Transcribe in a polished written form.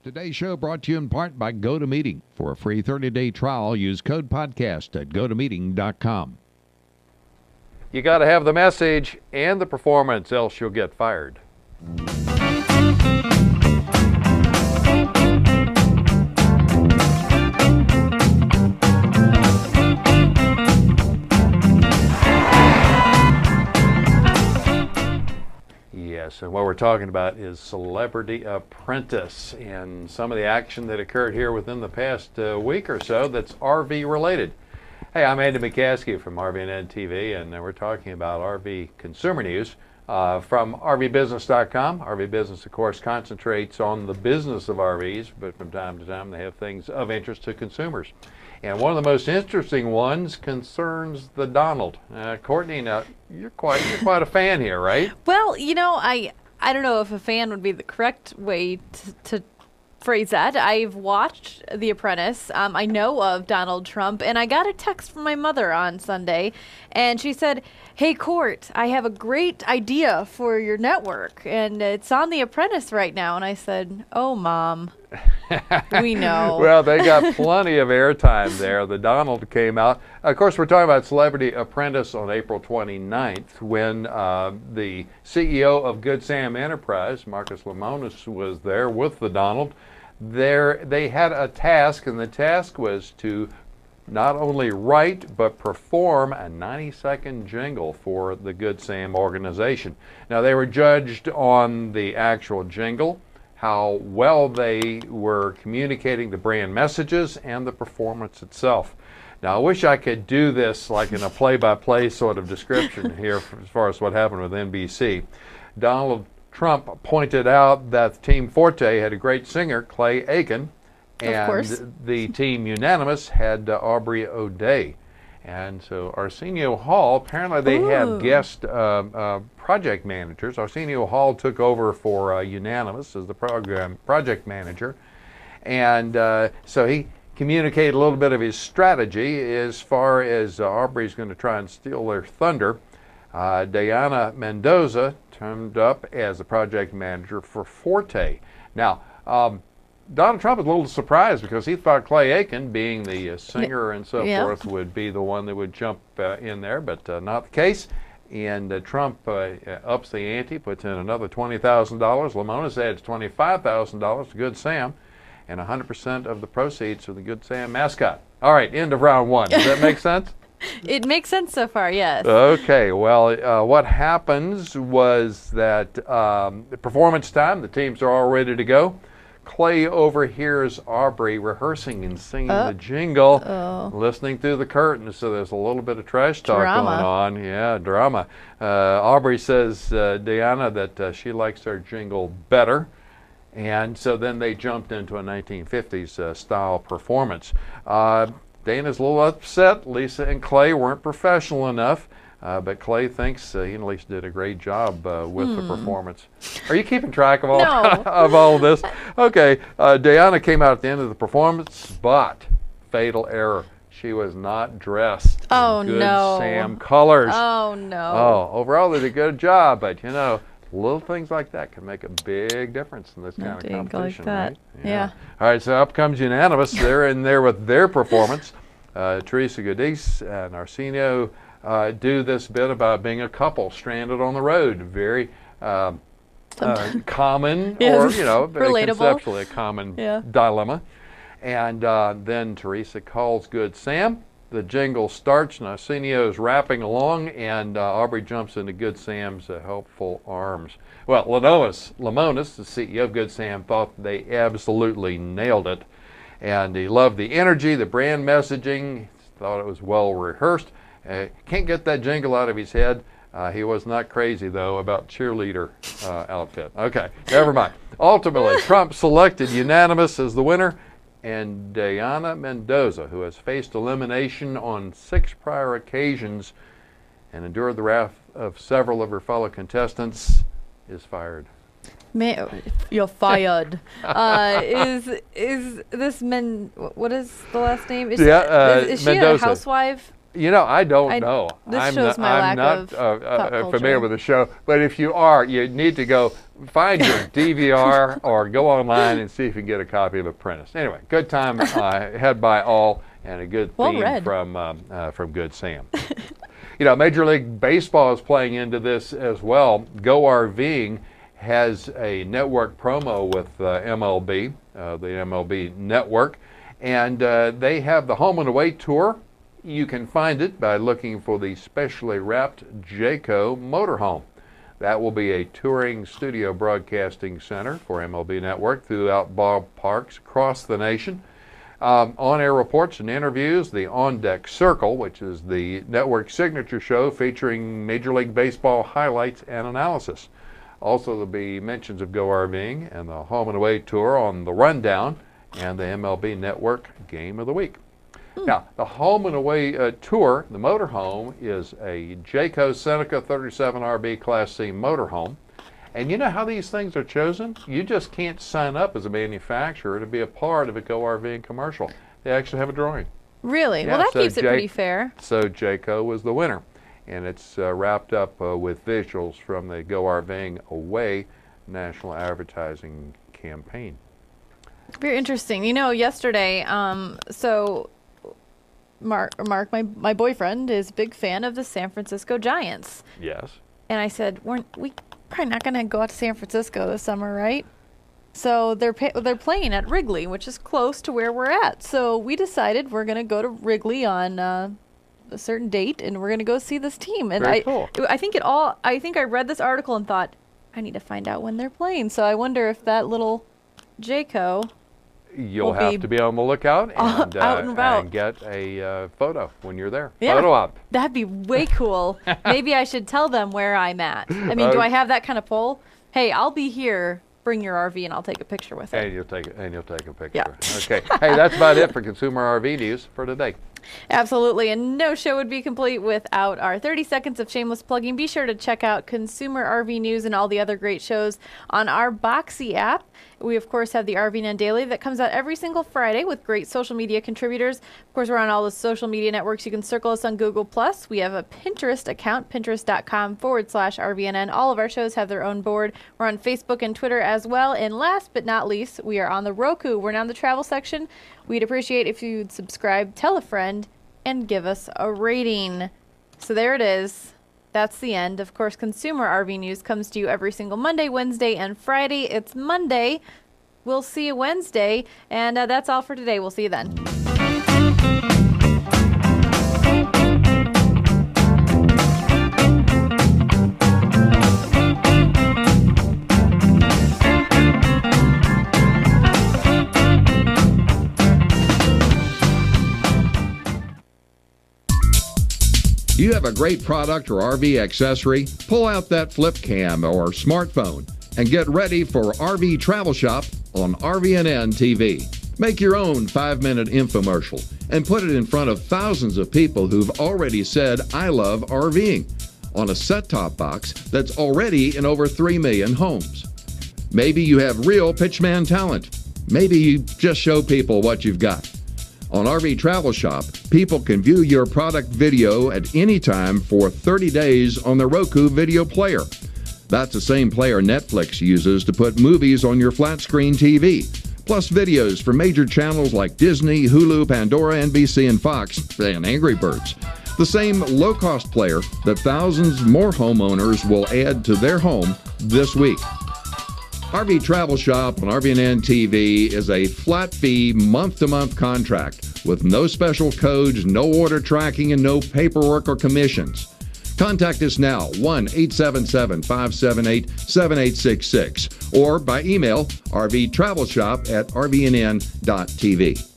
Today's show brought to you in part by GoToMeeting. For a free 30-day trial, use code podcast at gotomeeting.com. You got to have the message and the performance, else you'll get fired. Yes, and what we're talking about is Celebrity Apprentice and some of the action that occurred here within the past week or so that's RV related. Hey, I'm Andy McCaskey from RVNN TV, and we're talking about RV consumer news from RVbusiness.com. RV Business, of course, concentrates on the business of RVs, but from time to time they have things of interest to consumers. And one of the most interesting ones concerns the Donald. Courtney, now you're quite a fan here, right? Well, you know, I don't know if a fan would be the correct way to phrase that. I've watched The Apprentice. I know of Donald Trump, and I got a text from my mother on Sunday, and she said, "Hey, Court, I have a great idea for your network, and it's on The Apprentice right now." And I said, "Oh, Mom, we know." Well, they got plenty of airtime there. The Donald came out. Of course, we're talking about Celebrity Apprentice on April 29th when the CEO of Good Sam Enterprise, Marcus Lemonis, was there with the Donald. They had a task, and the task was to not only write but perform a 90-second jingle for the Good Sam organization. Now, they were judged on the actual jingle, how well they were communicating the brand messages, and the performance itself. Now, I wish I could do this like in a play-by-play sort of description here as far as what happened with NBC. Donald Trump pointed out that Team Forte had a great singer, Clay Aiken, and the Team Unanimous had Aubrey O'Day. And so Arsenio Hall, apparently they have guest project managers. Arsenio Hall took over for Unanimous as the project manager. And so he communicated a little bit of his strategy as far as Aubrey's going to try and steal their thunder. Diana Mendoza turned up as the project manager for Forte. Now, Donald Trump is a little surprised because he thought Clay Aiken, being the singer and so forth, would be the one that would jump in there, but not the case. And Trump ups the ante, puts in another $20,000. Lemonis adds $25,000 to Good Sam, and 100% of the proceeds to the Good Sam mascot. All right, end of round one. Does that make sense? It makes sense so far, yes. Okay, well, what happens was that performance time, the teams are all ready to go. Clay overhears Aubrey rehearsing and singing the jingle, listening through the curtains, so there's a little bit of trash talk going on. Yeah, drama. Aubrey says, Diana, that she likes their jingle better. And so then they jumped into a 1950s style performance. Dana's a little upset. Lisa and Clay weren't professional enough, but Clay thinks he at least did a great job with the performance. Are you keeping track of all of all of this? Okay, Diana came out at the end of the performance, but fatal error. She was not dressed in Good Sam colors. Oh, no. Oh, overall they did a good job, but you know, little things like that can make a big difference in this kind of competition, right? Yeah. All right, so up comes Unanimous. They're in there with their performance. Teresa Giudice and Arsenio do this bit about being a couple stranded on the road. Very common, or, you know, very conceptually a common dilemma. And then Teresa calls Good Sam. The jingle starts, and Arsenio's rapping along, and Aubrey jumps into Good Sam's helpful arms. Well, Lemonis, the CEO of Good Sam, thought they absolutely nailed it. And he loved the energy, the brand messaging, thought it was well rehearsed. Can't get that jingle out of his head. He was not crazy, though, about cheerleader outfit. Okay, never mind. Ultimately, Trump selected Unanimous as the winner, and Diana Mendoza, who has faced elimination on 6 prior occasions and endured the wrath of several of her fellow contestants, is fired. You're fired. Is this what is the last name? Is she Mendoza. a housewife? I don't know. This shows my lack of pop familiar culture. with the show, but if you are, you need to go find your DVR or go online and see if you can get a copy of Apprentice. Anyway, good time had by all, and a good Well theme read. from Good Sam. Major League Baseball is playing into this as well. Go RVing has a network promo with MLB, the MLB network, and they have the home and away tour. You can find it by looking for the specially wrapped Jayco motorhome. That will be a touring studio broadcasting center for MLB Network throughout ballparks across the nation. On-air reports and interviews, the On Deck Circle, which is the network signature show featuring Major League Baseball highlights and analysis. Also, there'll be mentions of Go RVing and the home and away tour on the Rundown and the MLB Network Game of the Week. Now, the home and away tour, the motorhome, is a Jayco Seneca 37RB Class C motorhome. And you know how these things are chosen? You just can't sign up as a manufacturer to be a part of a Go RVing commercial. They actually have a drawing. Really? Yeah, Well, that so keeps it pretty fair. So Jayco was the winner. And it's wrapped up with visuals from the Go RVing Away national advertising campaign. Very interesting. Yesterday, so Mark, my boyfriend, is a big fan of the San Francisco Giants. Yes. And I said, we probably not going to go out to San Francisco this summer, right? So they're playing at Wrigley, which is close to where we're at. So we decided we're going to go to Wrigley on a certain date, and we're going to go see this team. And Very cool. I think I read this article and thought, I need to find out when they're playing. So I wonder if that little Jayco You'll will have be to be on the lookout and, out and about. and get a photo when you're there. Yeah. Photo op. That'd be way cool. Maybe I should tell them where I'm at. I mean, do I have that kind of pull? Hey, I'll be here. Bring your RV and I'll take a picture with it. And you'll take a picture. Yeah. Okay. Hey, that's about it for Consumer RV News for today. Absolutely, and no show would be complete without our 30 seconds of shameless plugging. Be sure to check out Consumer RV News and all the other great shows on our Boxee app. We, of course, have the RVNN Daily that comes out every single Friday with great social media contributors. Of course, we're on all the social media networks. You can circle us on Google+. We have a Pinterest account, pinterest.com/RVNN. All of our shows have their own board. We're on Facebook and Twitter as well. And last but not least, we are on the Roku. We're now in the travel section. We'd appreciate if you'd subscribe, tell a friend, and give us a rating. So there it is. That's the end. Of course, Consumer RV News comes to you every single Monday, Wednesday, and Friday. It's Monday. We'll see you Wednesday. And that's all for today. We'll see you then. Do you have a great product or RV accessory? Pull out that flip cam or smartphone and get ready for RV Travel Shop on RVNN TV. Make your own 5-minute infomercial and put it in front of thousands of people who've already said, I love RVing, on a set-top box that's already in over 3 million homes. Maybe you have real pitchman talent. Maybe you just show people what you've got. On RV Travel Shop, people can view your product video at any time for 30 days on the Roku video player. That's the same player Netflix uses to put movies on your flat screen TV, plus videos from major channels like Disney, Hulu, Pandora, NBC, and Fox, and Angry Birds. The same low-cost player that thousands more homeowners will add to their home this week. RV Travel Shop on RVNN TV is a flat-fee, month-to-month contract with no special codes, no order tracking, and no paperwork or commissions. Contact us now, 1-877-578-7866, or by email, rvtravelshop@rvnn.tv.